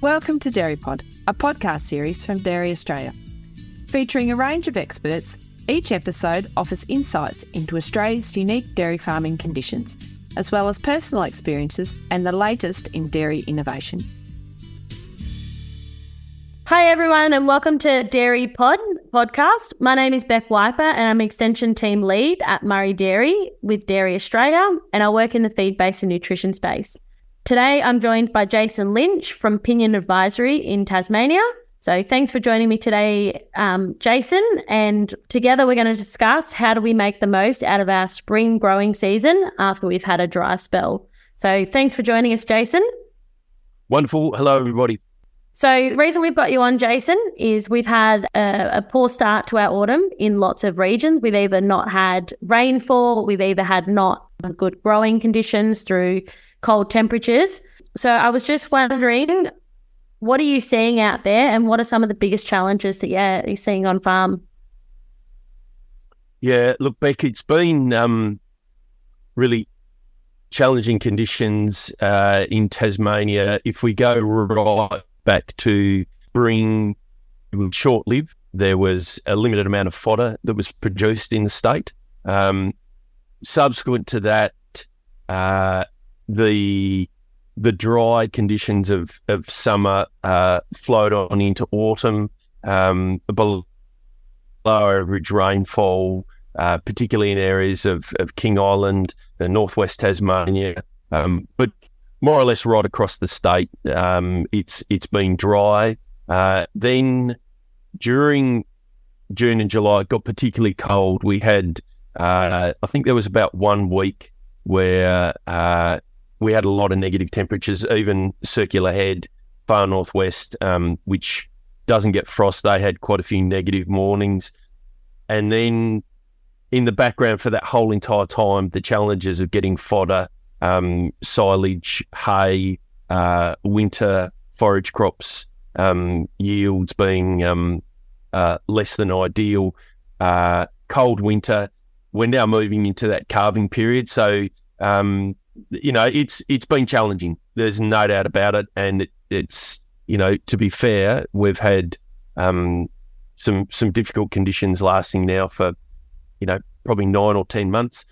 Welcome to Dairy Pod, a podcast series from Dairy Australia. Featuring a range of experts, each episode offers insights into Australia's unique dairy farming conditions, as well as personal experiences and the latest in dairy innovation. Hi everyone and welcome to Dairy Pod podcast. My name is Beck Wyper and I'm Extension Team Lead at Murray Dairy with Dairy Australia, and I work in the feed-based and nutrition space. Today I'm joined by Jason Lynch from Pinion Advisory in Tasmania. So thanks for joining me today, Jason, and together we're going to discuss how do we make the most out of our spring growing season after we've had a dry spell. So thanks for joining us, Jason. Wonderful. Hello everybody. So the reason we've got you on, Jason, is we've had a poor start to our autumn in lots of regions. We've either not had rainfall, we've either had not good growing conditions through cold temperatures. So I was just wondering, what are you seeing out there and what are some of the biggest challenges that you're seeing on farm? Yeah, look, Beck, it's been really challenging conditions in Tasmania. If we go right back to spring, it was short-lived. There was a limited amount of fodder that was produced in the state. Subsequent to that, the dry conditions of summer flowed on into autumn, below average rainfall, particularly in areas of King Island and northwest Tasmania, but more or less right across the state. It's been dry. Then during June and July, it got particularly cold. We had, I think there was about 1 week where we had a lot of negative temperatures, even Circular Head, far northwest, which doesn't get frost. They had quite a few negative mornings. And then in the background for that whole entire time, the challenges of getting fodder, silage, hay, winter forage crops, yields being less than ideal, cold winter. We're now moving into that calving period. So, it's been challenging. There's no doubt about it. And it's, to be fair, we've had some difficult conditions lasting now for, probably 9 or 10 months.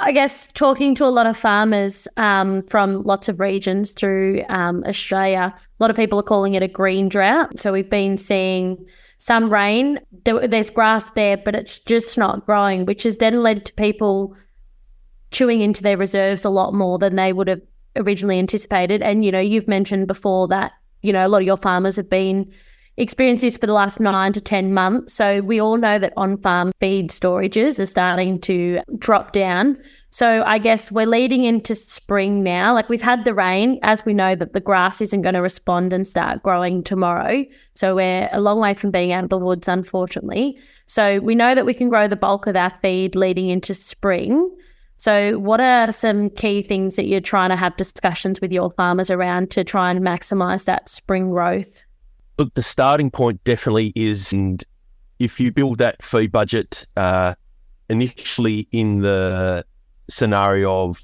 I guess talking to a lot of farmers from lots of regions through Australia, a lot of people are calling it a green drought. So we've been seeing some rain, there's grass there, but it's just not growing, which has then led to people chewing into their reserves a lot more than they would have originally anticipated. And, you've mentioned before that, a lot of your farmers have been experiencing this for the last 9 to 10 months. So we all know that on-farm feed storages are starting to drop down. So I guess we're leading into spring now. Like we've had the rain, as we know that the grass isn't going to respond and start growing tomorrow. So we're a long way from being out of the woods, unfortunately. So we know that we can grow the bulk of our feed leading into spring. So what are some key things that you're trying to have discussions with your farmers around to try and maximise that spring growth? Look, the starting point definitely is, and if you build that feed budget initially in the scenario of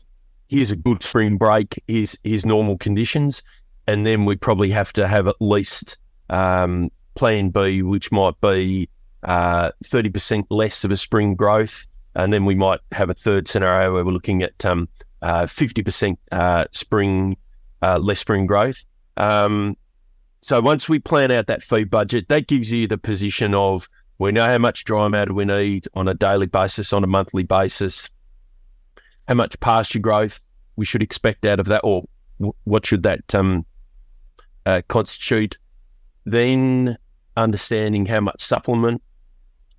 here's a good spring break, here's normal conditions, and then we probably have to have at least plan B, which might be 30% less of a spring growth. And then we might have a third scenario where we're looking at 50% less spring growth. So once we plan out that feed budget, that gives you the position of we know how much dry matter we need on a daily basis, on a monthly basis, how much pasture growth we should expect out of that, or what should that constitute. Then understanding how much supplement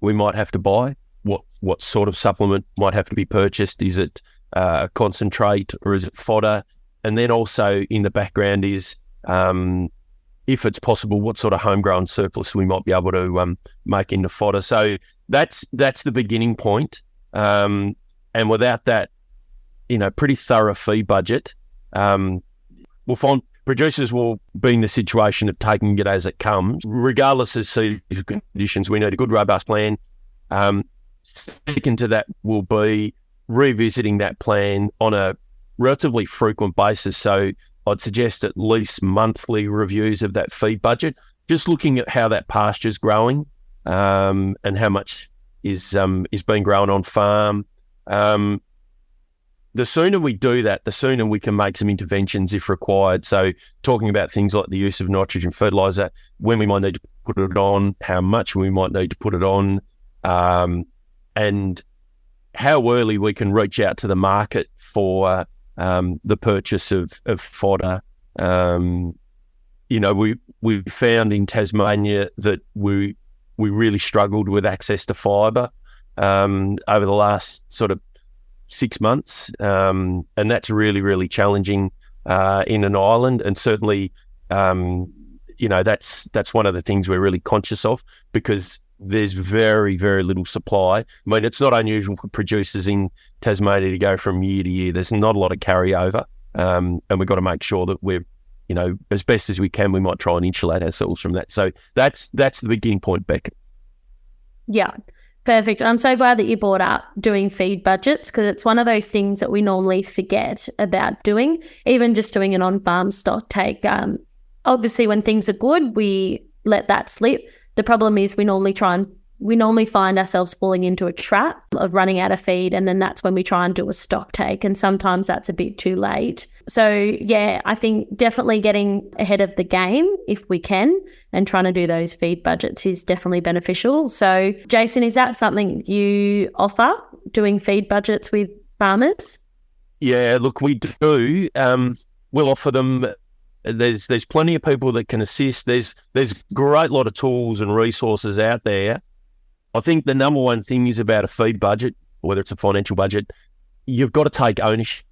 we might have to buy. What sort of supplement might have to be purchased? Is it a concentrate or is it fodder? And then also in the background is, if it's possible, what sort of homegrown surplus we might be able to make into fodder. So that's the beginning point. And without that, pretty thorough feed budget, we'll find producers will be in the situation of taking it as it comes. Regardless of season conditions, we need a good, robust plan. Second to that will be revisiting that plan on a relatively frequent basis. So I'd suggest at least monthly reviews of that feed budget, just looking at how that pasture's growing, and how much is being grown on farm. The sooner we do that, the sooner we can make some interventions if required. So talking about things like the use of nitrogen fertiliser, when we might need to put it on, how much we might need to put it on, and how early we can reach out to the market for the purchase of fodder. We found in Tasmania that we really struggled with access to fibre over the last sort of 6 months, and that's really, really challenging in an island. And certainly, that's one of the things we're really conscious of, because there's very, very little supply. I mean, it's not unusual for producers in Tasmania to go from year to year. There's not a lot of carryover, and we've got to make sure that we're, as best as we can, we might try and insulate ourselves from that. So that's the beginning point, Beck. Yeah, perfect. I'm so glad that you brought up doing feed budgets, because it's one of those things that we normally forget about doing, even just doing an on-farm stock take. Obviously, when things are good, we let that slip. The problem is we normally find ourselves falling into a trap of running out of feed, and then that's when we try and do a stock take, and sometimes that's a bit too late. So yeah, I think definitely getting ahead of the game if we can, and trying to do those feed budgets is definitely beneficial. So Jason, is that something you offer, doing feed budgets with farmers? Yeah, look, we do. We'll offer them. There's plenty of people that can assist. There's a great lot of tools and resources out there. I think the number one thing is about a feed budget, whether it's a financial budget, you've got to take ownership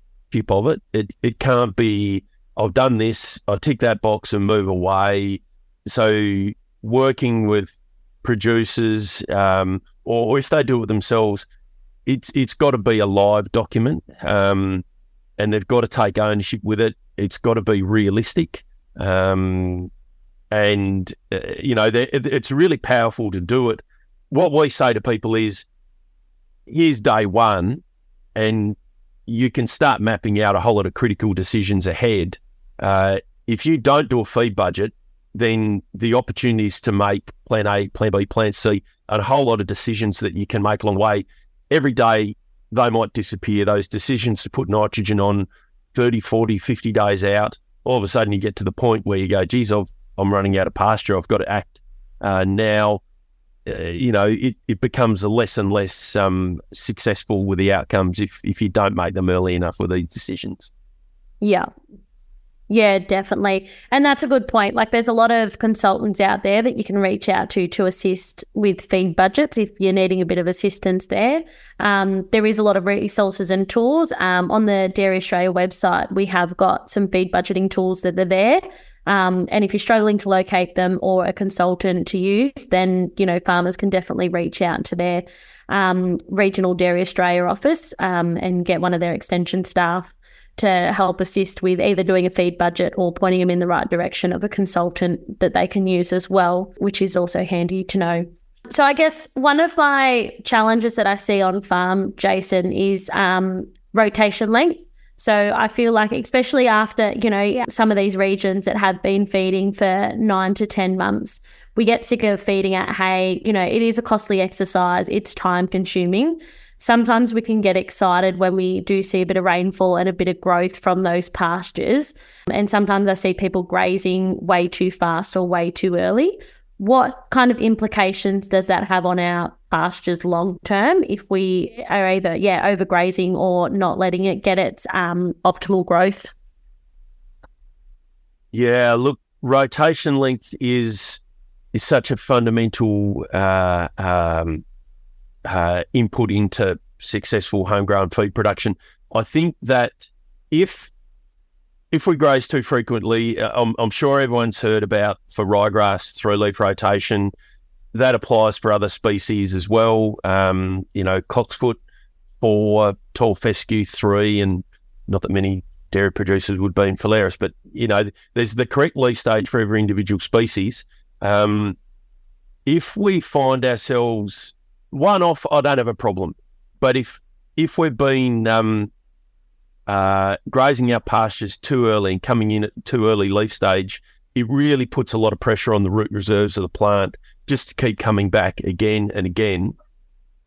of it. It can't be, I've done this, I tick that box and move away. So working with producers, or if they do it themselves, it's got to be a live document, and they've got to take ownership with it. It's got to be realistic, and it's really powerful to do it. What we say to people is, here's day one, and you can start mapping out a whole lot of critical decisions ahead. If you don't do a feed budget, then the opportunities to make plan A, plan B, plan C, and a whole lot of decisions that you can make along the way, every day they might disappear. Those decisions to put nitrogen on 30, 40, 50 days out, all of a sudden you get to the point where you go, geez, I'm running out of pasture. I've got to act now. It becomes a less and less successful with the outcomes if you don't make them early enough with these decisions. Yeah, definitely. And that's a good point. Like, there's a lot of consultants out there that you can reach out to assist with feed budgets if you're needing a bit of assistance there. There is a lot of resources and tools. On the Dairy Australia website, we have got some feed budgeting tools that are there. And if you're struggling to locate them or a consultant to use, then, farmers can definitely reach out to their regional Dairy Australia office and get one of their extension staff to help assist with either doing a feed budget or pointing them in the right direction of a consultant that they can use as well, which is also handy to know. So I guess one of my challenges that I see on farm, Jason, is rotation length. So I feel like, especially after, some of these regions that have been feeding for 9 to 10 months, we get sick of feeding at hay. It is a costly exercise. It's time consuming. Sometimes we can get excited when we do see a bit of rainfall and a bit of growth from those pastures. And sometimes I see people grazing way too fast or way too early. What kind of implications does that have on our pastures long term if we are either overgrazing or not letting it get its optimal growth? Yeah, look, rotation length is such a fundamental input into successful homegrown feed production. I think that if we graze too frequently, I'm sure everyone's heard about, for ryegrass, through-leaf rotation. That applies for other species as well. Cocksfoot 4, tall fescue 3, and not that many dairy producers would be in phalaris, but there's the correct leaf stage for every individual species. If we find ourselves one off, I don't have a problem. But if we've been grazing our pastures too early and coming in at too early leaf stage, it really puts a lot of pressure on the root reserves of the plant just to keep coming back again and again.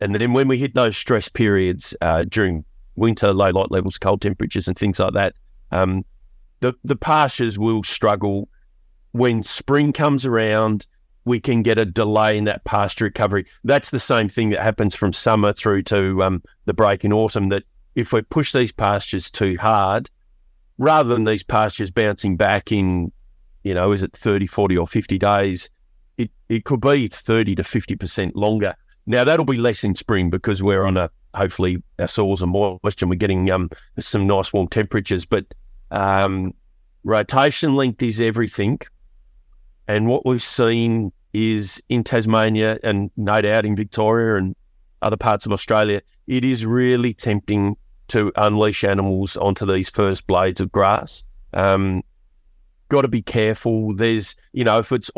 And then when we hit those stress periods during winter, low light levels, cold temperatures and things like that, the pastures will struggle. When spring comes around, we can get a delay in that pasture recovery. That's the same thing that happens from summer through to the break in autumn, that if we push these pastures too hard, rather than these pastures bouncing back in, is it 30, 40 or 50 days, it could be 30 to 50% longer. Now, that'll be less in spring because we're on hopefully our soils are moist and we're getting some nice warm temperatures. But rotation length is everything. And what we've seen is in Tasmania and no doubt in Victoria and other parts of Australia, it is really tempting to unleash animals onto these first blades of grass. Got to be careful. There's, if it's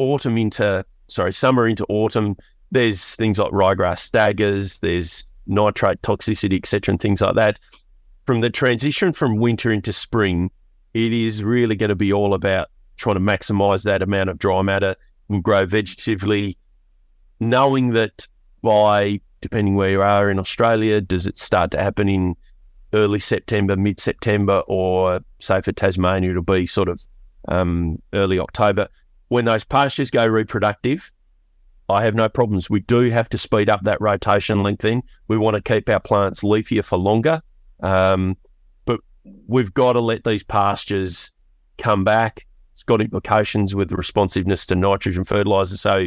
summer into autumn, there's things like ryegrass staggers, there's nitrate toxicity, etc., and things like that. From the transition from winter into spring, it is really going to be all about trying to maximise that amount of dry matter and grow vegetatively, knowing that depending where you are in Australia, does it start to happen in early September, mid-September, or say for Tasmania, it'll be sort of early October. When those pastures go reproductive, I have no problems. We do have to speed up that rotation length in. We want to keep our plants leafier for longer, but we've got to let these pastures come back. It's got implications with the responsiveness to nitrogen fertiliser, so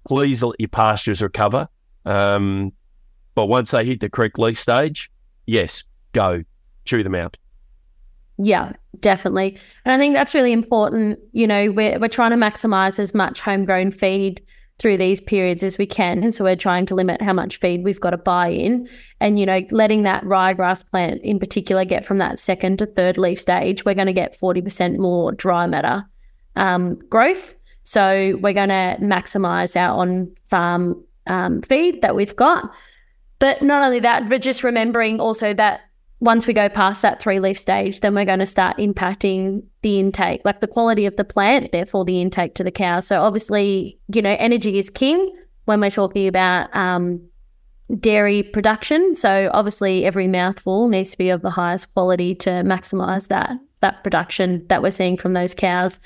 please let your pastures recover. But once they hit the correct leaf stage, yes, go, chew them out. Yeah, definitely. And I think that's really important. We're trying to maximise as much homegrown feed through these periods as we can. And so we're trying to limit how much feed we've got to buy in. And, letting that ryegrass plant in particular get from that second to third leaf stage, we're going to get 40% more dry matter growth. So we're going to maximise our on-farm feed that we've got. But not only that, but just remembering also that once we go past that 3-leaf stage, then we're going to start impacting the intake, like the quality of the plant, therefore the intake to the cow. So obviously, energy is king when we're talking about dairy production. So obviously every mouthful needs to be of the highest quality to maximise that production that we're seeing from those cows.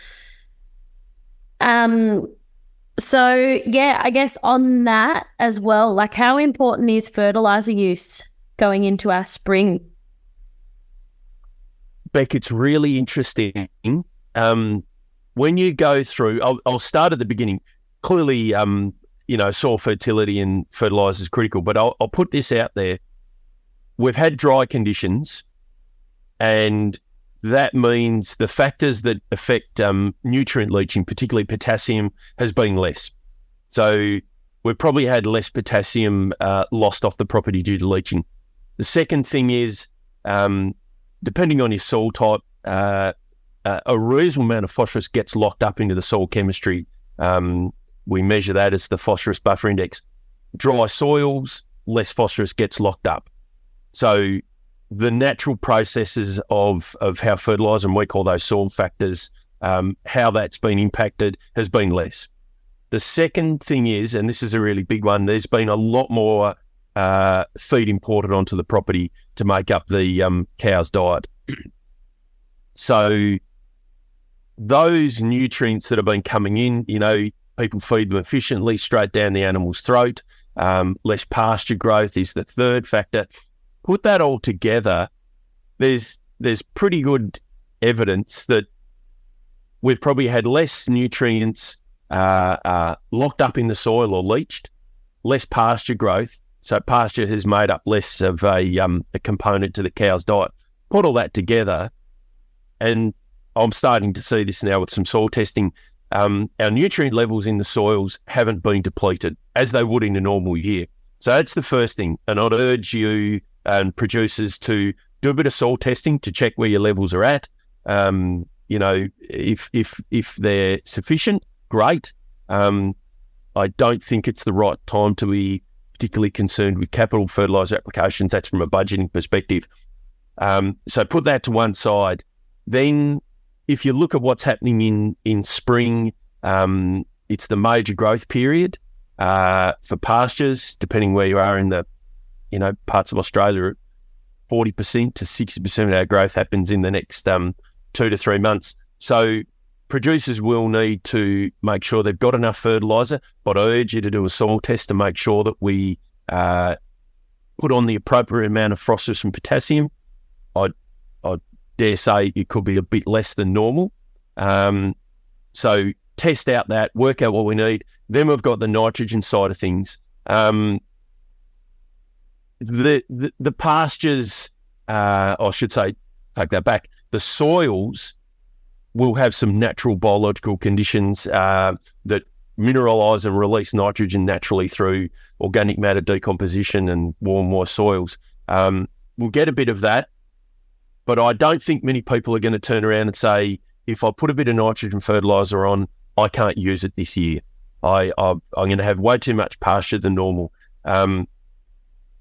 So yeah, I guess on that as well, like how important is fertiliser use going into our spring? Beck, it's really interesting. When you go through, I'll start at the beginning. Clearly, soil fertility and fertiliser is critical, but I'll put this out there. We've had dry conditions, and that means the factors that affect nutrient leaching, particularly potassium, has been less. So we've probably had less potassium lost off the property due to leaching. The second thing is, depending on your soil type, a reasonable amount of phosphorus gets locked up into the soil chemistry. We measure that as the phosphorus buffer index. Dry soils, less phosphorus gets locked up. So the natural processes of how fertiliser, and we call those soil factors, how that's been impacted has been less. The second thing is, and this is a really big one, there's been a lot more feed imported onto the property to make up the cow's diet. So those nutrients that have been coming in, people feed them efficiently straight down the animal's throat. Less pasture growth is the third factor. Put that all together, there's pretty good evidence that we've probably had less nutrients locked up in the soil or leached, less pasture growth. So pasture has made up less of a component to the cow's diet. Put all that together, and I'm starting to see this now with some soil testing. Our nutrient levels in the soils haven't been depleted as they would in a normal year. So that's the first thing. And I'd urge you and producers to do a bit of soil testing to check where your levels are at. If they're sufficient, great. I don't think it's the right time to be particularly concerned with capital fertiliser applications. That's from a budgeting perspective. So put that to one side. Then if you look at what's happening in spring, it's the major growth period for pastures, depending where you are in the, parts of Australia, 40% to 60% of our growth happens in the next 2 to 3 months. So producers will need to make sure they've got enough fertiliser, but I urge you to do a soil test to make sure that we put on the appropriate amount of phosphorus and potassium. I dare say it could be a bit less than normal. So test out that, work out what we need. Then we've got the nitrogen side of things. The pastures, I should say, take that back. The soils will have some natural biological conditions that mineralise and release nitrogen naturally through organic matter decomposition and warm, moist soils. We'll get a bit of that, but I don't think many people are going to turn around and say, if I put a bit of nitrogen fertiliser on, I can't use it this year. I'm going to have way too much pasture than normal.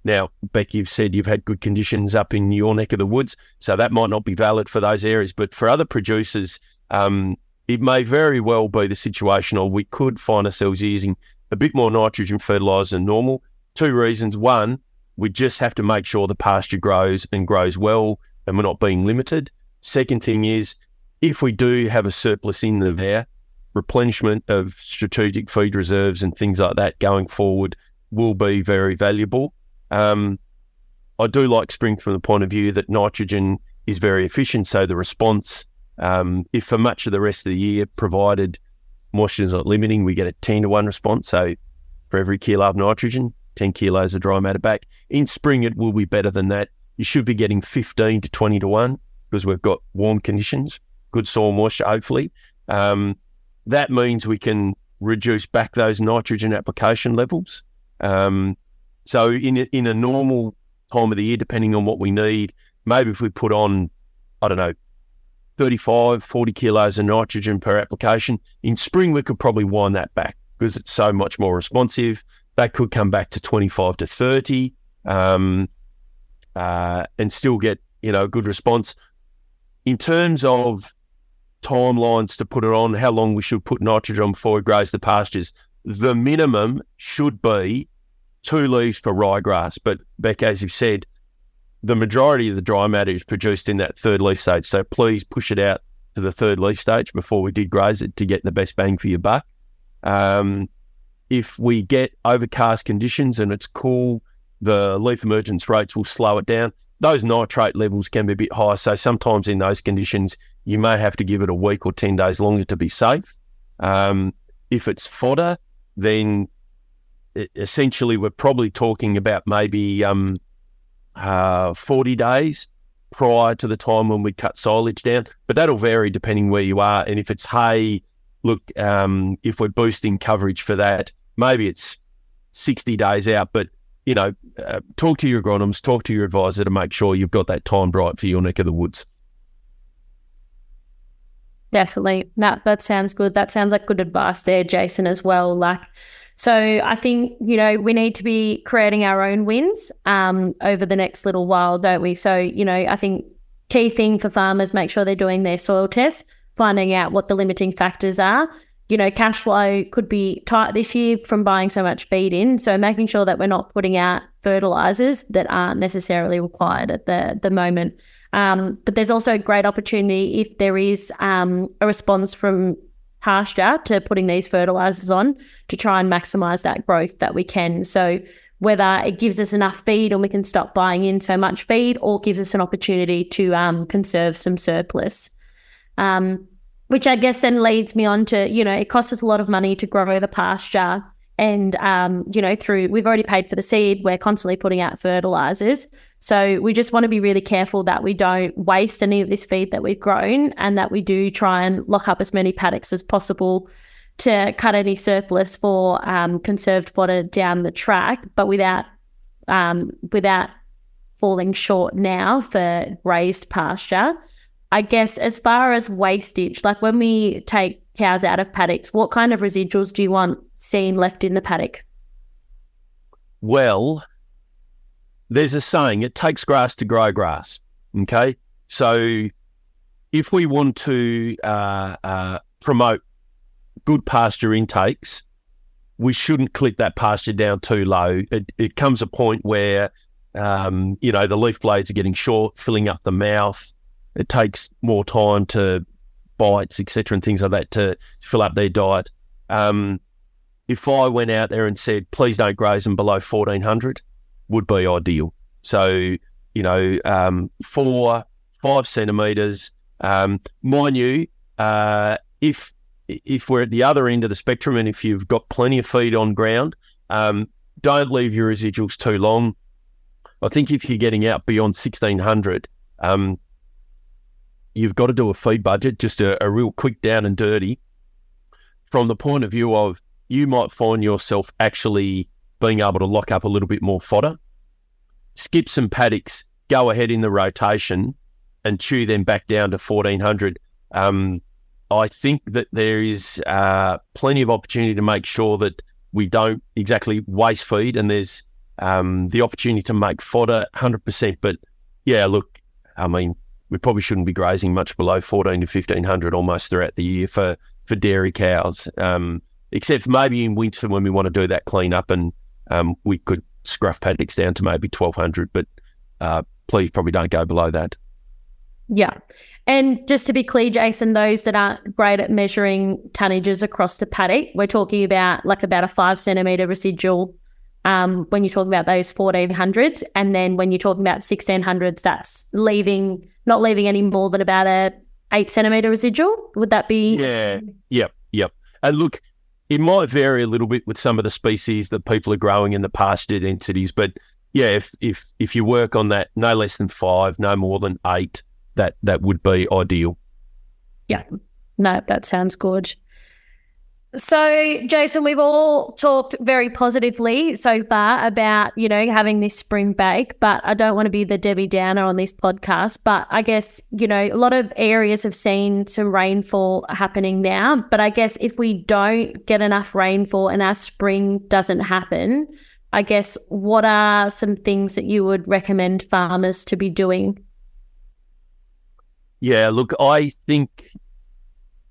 Now, Beck, you've said you've had good conditions up in your neck of the woods, so that might not be valid for those areas. But for other producers, it may very well be the situation, or we could find ourselves using a bit more nitrogen fertiliser than normal. 2 reasons. One, we just have to make sure the pasture grows and grows well and we're not being limited. Second thing is, if we do have a surplus in there, replenishment of strategic feed reserves and things like that going forward will be very valuable. I do like spring from the point of view that nitrogen is very efficient, so the response, if for much of the rest of the year, provided moisture is not limiting, we get a 10-to-1 response. So for every kilo of nitrogen, 10 kilos of dry matter back. In spring, it will be better than that. You should be getting 15 to 20-to-1 because we've got warm conditions, good soil moisture, hopefully. That means we can reduce back those nitrogen application levels. So in a normal time of the year, depending on what we need, maybe if we put on, 35, 40 kilos of nitrogen per application, in spring we could probably wind that back because it's so much more responsive. That could come back to 25 to 30 and still get, a good response. In terms of timelines to put it on, how long we should put nitrogen on before it grows the pastures, the minimum should be 2 leaves for ryegrass. But Beck, as you've said, the majority of the dry matter is produced in that 3rd leaf stage. So please push it out to the 3rd leaf stage before we did graze it to get the best bang for your buck. If we get overcast conditions and it's cool, the leaf emergence rates will slow it down. Those nitrate levels can be a bit high. So sometimes in those conditions, you may have to give it a week or 10 days longer to be safe. If it's fodder, then essentially we're probably talking about maybe 40 days prior to the time when we cut silage down, but that'll vary depending where you are. And if it's hay, look, if we're boosting coverage for that, maybe it's 60 days out, but talk to your agronomist, talk to your advisor to make sure you've got that timed right for your neck of the woods. Definitely. That sounds good. That sounds like good advice there, Jason, as well. So I think, we need to be creating our own wins over the next little while, don't we? So, I think key thing for farmers, make sure they're doing their soil tests, finding out what the limiting factors are. Cash flow could be tight this year from buying so much feed in. So making sure that we're not putting out fertilizers that aren't necessarily required at the moment. But there's also a great opportunity if there is a response from pasture to putting these fertilizers on to try and maximize that growth that we can. So whether it gives us enough feed and we can stop buying in so much feed, or gives us an opportunity to conserve some surplus. Which I guess then leads me on to, it costs us a lot of money to grow the pasture. And, we've already paid for the seed, we're constantly putting out fertilizers. So we just want to be really careful that we don't waste any of this feed that we've grown, and that we do try and lock up as many paddocks as possible to cut any surplus for conserved fodder down the track, but without falling short now for raised pasture. I guess as far as wastage, like when we take cows out of paddocks, what kind of residuals do you want seen left in the paddock? Well, there's a saying, it takes grass to grow grass. Okay, so if we want to promote good pasture intakes, we shouldn't clip that pasture down too low. It comes a point where, the leaf blades are getting short, filling up the mouth. It takes more time to bites, etc., and things like that to fill up their diet. If I went out there and said, please don't graze them below 1400, would be ideal. So, 4, 5 centimetres. Mind you, if we're at the other end of the spectrum and if you've got plenty of feed on ground, don't leave your residuals too long. I think if you're getting out beyond 1600, you've got to do a feed budget, just a real quick down and dirty, from the point of view of you might find yourself actually being able to lock up a little bit more fodder, skip some paddocks, go ahead in the rotation and chew them back down to 1400. I think that there is plenty of opportunity to make sure that we don't exactly waste feed, and there's the opportunity to make fodder 100%. But yeah, look, I mean, we probably shouldn't be grazing much below 14 to 1500 almost throughout the year for dairy cows, except maybe in winter when we want to do that clean up, and we could scruff paddocks down to maybe 1200, but please probably don't go below that. Yeah. And just to be clear, Jason, those that aren't great at measuring tonnages across the paddock, we're talking about about a 5 centimetre residual when you're talking about those 1400s. And then when you're talking about 1600s, that's not leaving any more than about a 8 centimetre residual. Would that be? Yeah. Yep. And look, it might vary a little bit with some of the species that people are growing in the pasture densities, but yeah, if you work on that, no less than 5, no more than 8, that would be ideal. Yeah, no, that sounds good. So, Jason, we've all talked very positively so far about, having this spring bake, but I don't want to be the Debbie Downer on this podcast. But I guess, a lot of areas have seen some rainfall happening now. But I guess if we don't get enough rainfall and our spring doesn't happen, I guess what are some things that you would recommend farmers to be doing? Yeah, look, I think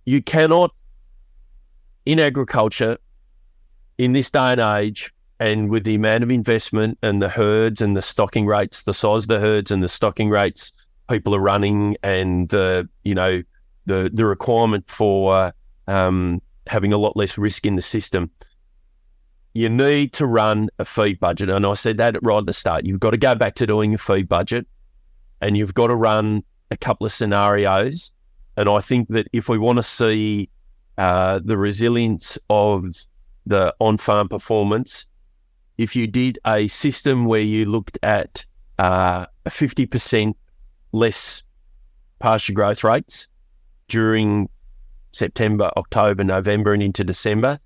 you cannot, in agriculture, in this day and age, and with the amount of investment and the herds and the stocking rates, the size of the herds and the stocking rates people are running, and the requirement for having a lot less risk in the system, you need to run a feed budget. And I said that right at the start. You've got to go back to doing a feed budget, and you've got to run a couple of scenarios. And I think that if we want to see the resilience of the on-farm performance, if you did a system where you looked at a 50% less pasture growth rates during September, October, November and into December,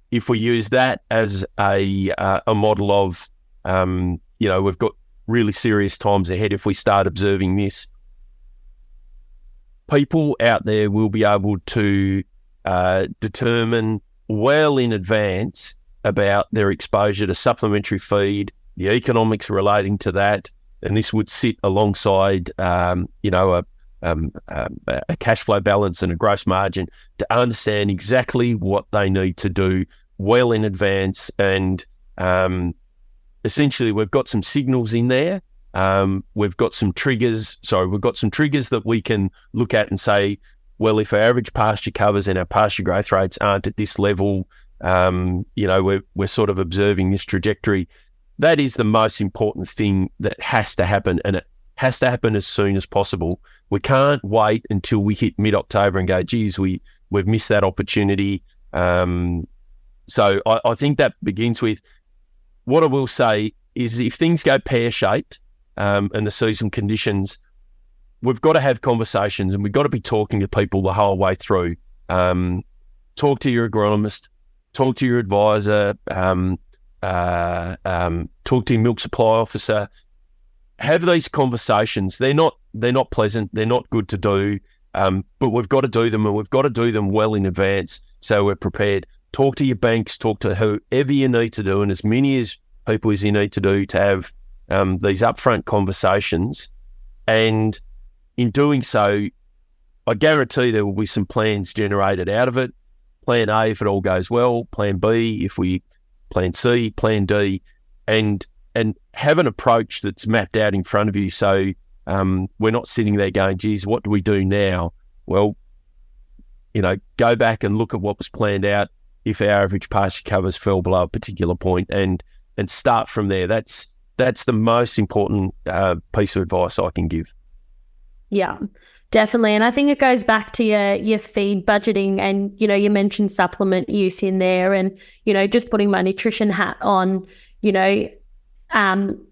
if we use that as a model of, we've got really serious times ahead if we start observing this, people out there will be able to determine well in advance about their exposure to supplementary feed, the economics relating to that, and this would sit alongside, a cash flow balance and a gross margin to understand exactly what they need to do well in advance. And essentially, we've got some signals in there. We've got some triggers. We've got some triggers that we can look at and say, well, if our average pasture covers and our pasture growth rates aren't at this level, we're sort of observing this trajectory. That is the most important thing that has to happen, and it has to happen as soon as possible. We can't wait until we hit mid-October and go, geez, we've missed that opportunity. So I think that begins with, what I will say is, if things go pear-shaped and the season conditions, we've got to have conversations, and we've got to be talking to people the whole way through. Talk to your agronomist, talk to your advisor, talk to your milk supply officer. Have these conversations. They're not pleasant. They're not good to do, but we've got to do them, and we've got to do them well in advance so we're prepared. Talk to your banks, talk to whoever you need to do, and as many as people as you need to do to have these upfront conversations. And in doing so, I guarantee there will be some plans generated out of it. Plan A if it all goes well, plan B plan C, plan D, and have an approach that's mapped out in front of you. So we're not sitting there going, geez, what do we do now? Well, go back and look at what was planned out if our average pasture covers fell below a particular point, and start from there. That's the most important piece of advice I can give. Yeah. Definitely. And I think it goes back to your feed budgeting, and, you mentioned supplement use in there, and, just putting my nutrition hat on,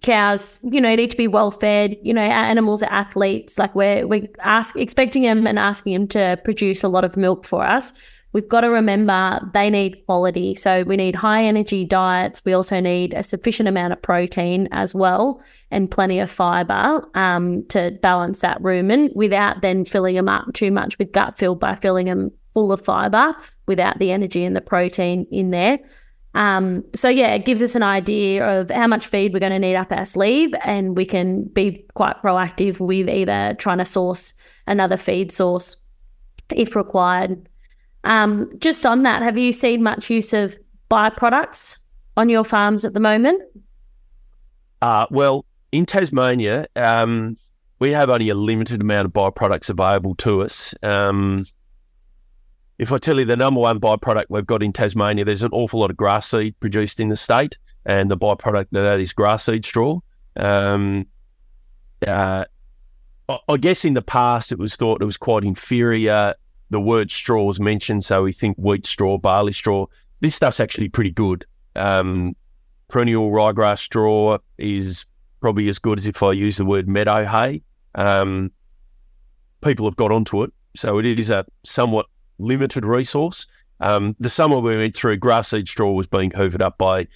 cows, need to be well fed, animals are athletes, like we're expecting them and asking them to produce a lot of milk for us. We've got to remember they need quality. So we need high energy diets. We also need a sufficient amount of protein as well, and plenty of fiber to balance that rumen without then filling them up too much with gut fill by filling them full of fiber without the energy and the protein in there. It gives us an idea of how much feed we're going to need up our sleeve, and we can be quite proactive with either trying to source another feed source if required. Just on that, have you seen much use of byproducts on your farms at the moment? Well, in Tasmania, we have only a limited amount of byproducts available to us. If I tell you the number one byproduct we've got in Tasmania, there's an awful lot of grass seed produced in the state, and the byproduct of that is grass seed straw. I guess in the past it was thought it was quite inferior. The word straw was mentioned, so we think wheat straw, barley straw. This stuff's actually pretty good. Perennial ryegrass straw is probably as good as if I use the word meadow hay. People have got onto it, so it is a somewhat limited resource. The summer we went through, grass seed straw was being hoovered up by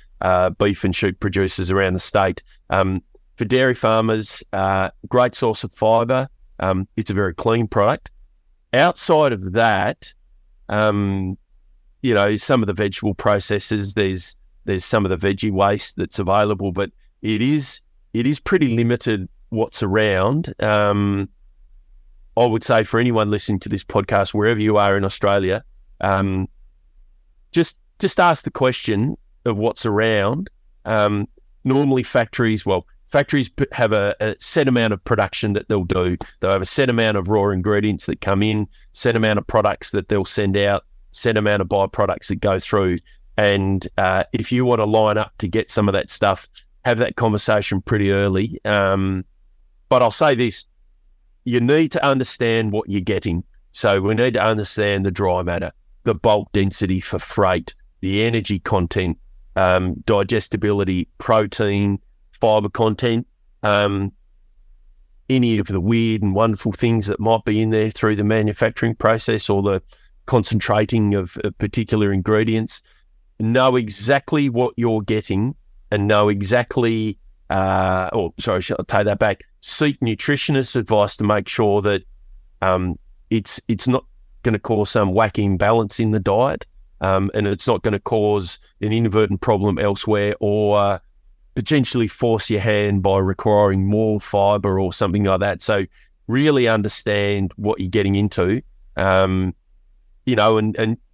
beef and sheep producers around the state. For dairy farmers, great source of fibre. It's a very clean product. Outside of that, some of the vegetable processors, there's some of the veggie waste that's available, but it is pretty limited what's around. I would say for anyone listening to this podcast, wherever you are in Australia, just ask the question of what's around. Normally factories have a set amount of production that they'll do. They'll have a set amount of raw ingredients that come in, set amount of products that they'll send out, set amount of byproducts that go through. And if you want to line up to get some of that stuff, have that conversation pretty early. But I'll say this, you need to understand what you're getting. So we need to understand the dry matter, the bulk density for freight, the energy content, digestibility, protein, fibre content, any of the weird and wonderful things that might be in there through the manufacturing process or the concentrating of particular ingredients. Know exactly what you're getting and know exactly, I'll take that back. Seek nutritionist advice to make sure that it's not going to cause some wacky imbalance in the diet, and it's not going to cause an inadvertent problem elsewhere or potentially force your hand by requiring more fibre or something like that. So really understand what you're getting into, and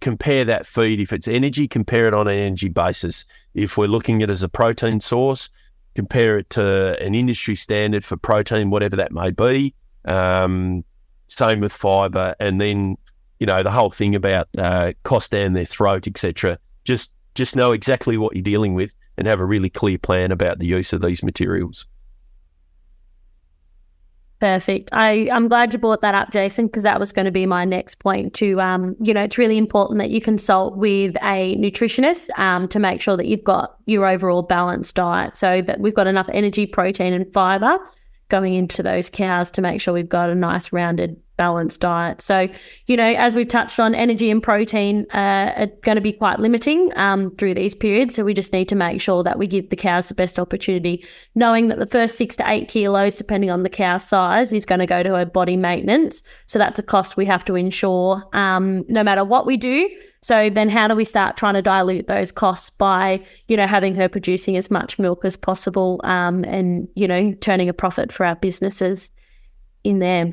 compare that feed. If it's energy, compare it on an energy basis. If we're looking at it as a protein source, compare it to an industry standard for protein, whatever that may be. Same with fibre. And then, the whole thing about cost down their throat, etc. Just know exactly what you're dealing with and have a really clear plan about the use of these materials. Perfect. I'm glad you brought that up, Jason, because that was going to be my next point too. It's really important that you consult with a nutritionist to make sure that you've got your overall balanced diet, so that we've got enough energy, protein and fibre going into those cows to make sure we've got a nice rounded balanced diet. So, as we've touched on, energy and protein are going to be quite limiting through these periods. So we just need to make sure that we give the cows the best opportunity, knowing that the first 6 to 8 kilos, depending on the cow size, is going to go to her body maintenance. So that's a cost we have to insure no matter what we do. So then how do we start trying to dilute those costs by, having her producing as much milk as possible and, turning a profit for our businesses? in there.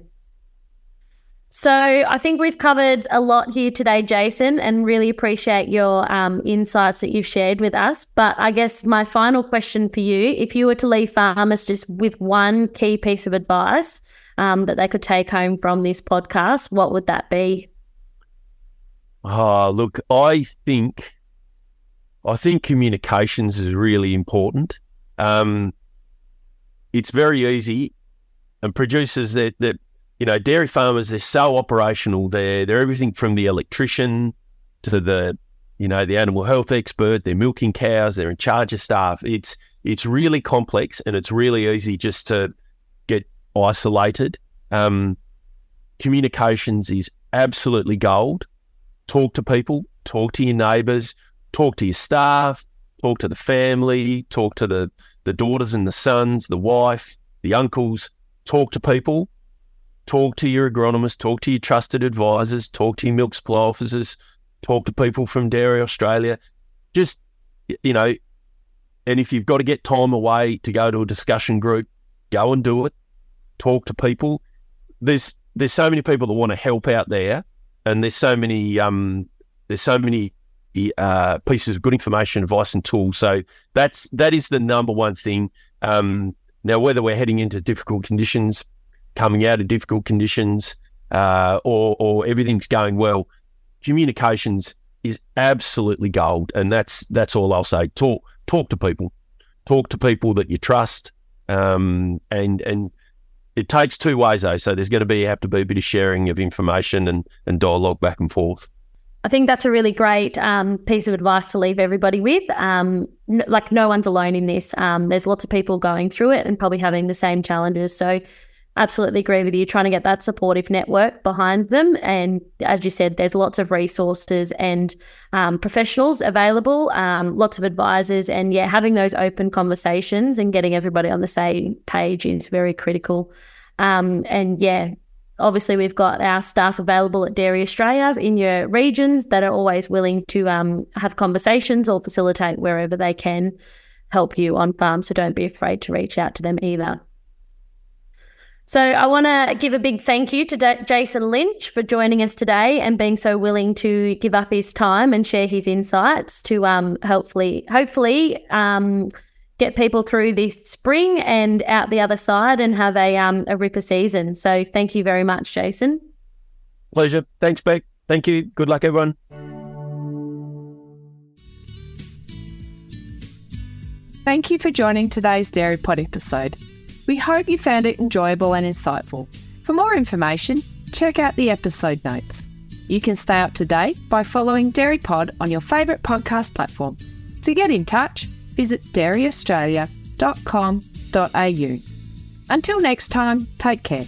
So I think we've covered a lot here today, Jason, and really appreciate your insights that you've shared with us. But I guess my final question for you, if you were to leave farmers just with one key piece of advice that they could take home from this podcast, what would that be? Oh, look, I think communications is really important. It's very easy, and producers that dairy farmers, they're so operational. They're everything from the electrician to the animal health expert. They're milking cows. They're in charge of staff. It's really complex, and it's really easy just to get isolated. Communications is absolutely gold. Talk to people. Talk to your neighbours. Talk to your staff. Talk to the family. Talk to the daughters and the sons, the wife, the uncles. Talk to people. Talk to your agronomist, talk to your trusted advisors, talk to your milk supply officers, talk to people from Dairy Australia. Just, and if you've got to get time away to go to a discussion group, go and do it. Talk to people. There's so many people that want to help out there, and there's so many pieces of good information, advice, and tools. So that is the number one thing. Now, whether we're heading into difficult conditions, coming out of difficult conditions, or everything's going well, communications is absolutely gold, and that's all I'll say. Talk to people that you trust, and it takes two ways though. So there's going to have to be a bit of sharing of information and dialogue back and forth. I think that's a really great piece of advice to leave everybody with. No one's alone in this. There's lots of people going through it and probably having the same challenges. So absolutely agree with you, trying to get that supportive network behind them. And as you said, there's lots of resources and professionals available, lots of advisors, and having those open conversations and getting everybody on the same page is very critical. Obviously we've got our staff available at Dairy Australia in your regions that are always willing to have conversations or facilitate wherever they can help you on farm. So don't be afraid to reach out to them either. So I want to give a big thank you to Jason Lynch for joining us today and being so willing to give up his time and share his insights to hopefully get people through this spring and out the other side and have a ripper season. So thank you very much, Jason. Pleasure. Thanks, Beck. Thank you. Good luck, everyone. Thank you for joining today's Dairy Pod episode. We hope you found it enjoyable and insightful. For more information, check out the episode notes. You can stay up to date by following Dairy Pod on your favourite podcast platform. To get in touch, visit dairyaustralia.com.au. Until next time, take care.